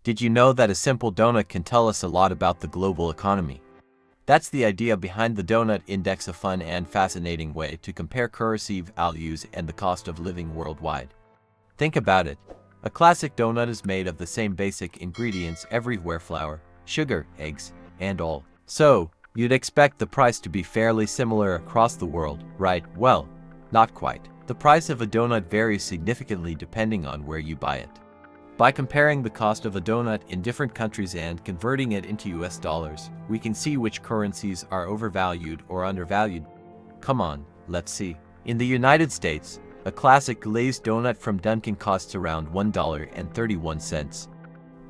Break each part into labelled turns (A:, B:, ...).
A: Did you know that a simple donut can tell us a lot about the global economy? That's the idea behind the Donut Index, a fun and fascinating way to compare currency values and the cost of living worldwide. Think about it. A classic donut is made of the same basic ingredients everywhere: flour, sugar, eggs, and all. So, you'd expect the price to be fairly similar across the world, right? Well, not quite. The price of a donut varies significantly depending on where you buy it. By comparing the cost of a donut in different countries and converting it into US dollars, we can see which currencies are overvalued or undervalued. Come on, let's see. In the United States, a classic glazed donut from Dunkin' costs around $1.31.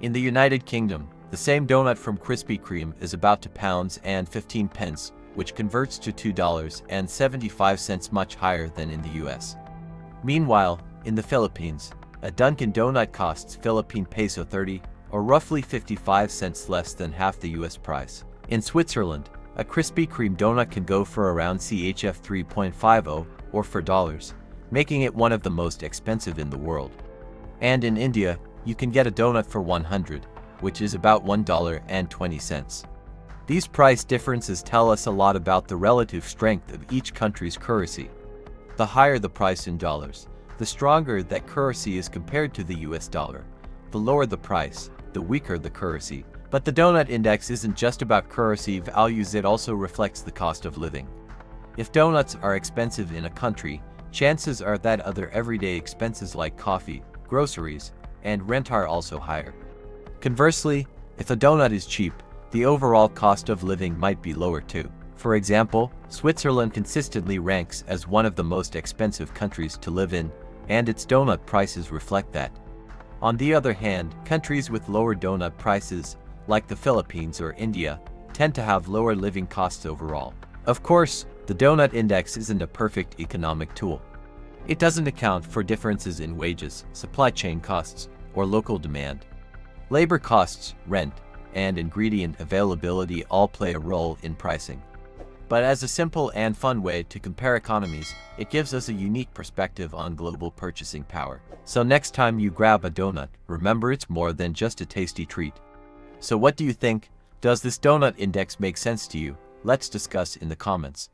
A: In the United Kingdom, the same donut from Krispy Kreme is about £2.15, which converts to $2.75, much higher than in the US. Meanwhile, in the Philippines, a Dunkin' donut costs Philippine peso 30, or roughly 55 cents less than half the US price. In Switzerland, a Krispy Kreme donut can go for around CHF 3.50 or $4, making it one of the most expensive in the world. And in India, you can get a donut for 100, which is about $1.20. These price differences tell us a lot about the relative strength of each country's currency. The higher the price in dollars, the stronger that currency is compared to the US dollar. The lower the price, the weaker the currency. But the Donut Index isn't just about currency values, it also reflects the cost of living. If donuts are expensive in a country, chances are that other everyday expenses like coffee, groceries, and rent are also higher. Conversely, if a donut is cheap, the overall cost of living might be lower too. For example, Switzerland consistently ranks as one of the most expensive countries to live in, and its donut prices reflect that. On the other hand, countries with lower donut prices, like the Philippines or India, tend to have lower living costs overall. Of course, the Donut Index isn't a perfect economic tool. It doesn't account for differences in wages, supply chain costs, or local demand. Labor costs, rent, and ingredient availability all play a role in pricing. But as a simple and fun way to compare economies, it gives us a unique perspective on global purchasing power. So next time you grab a donut, remember it's more than just a tasty treat. So what do you think? Does this donut index make sense to you? Let's discuss in the comments.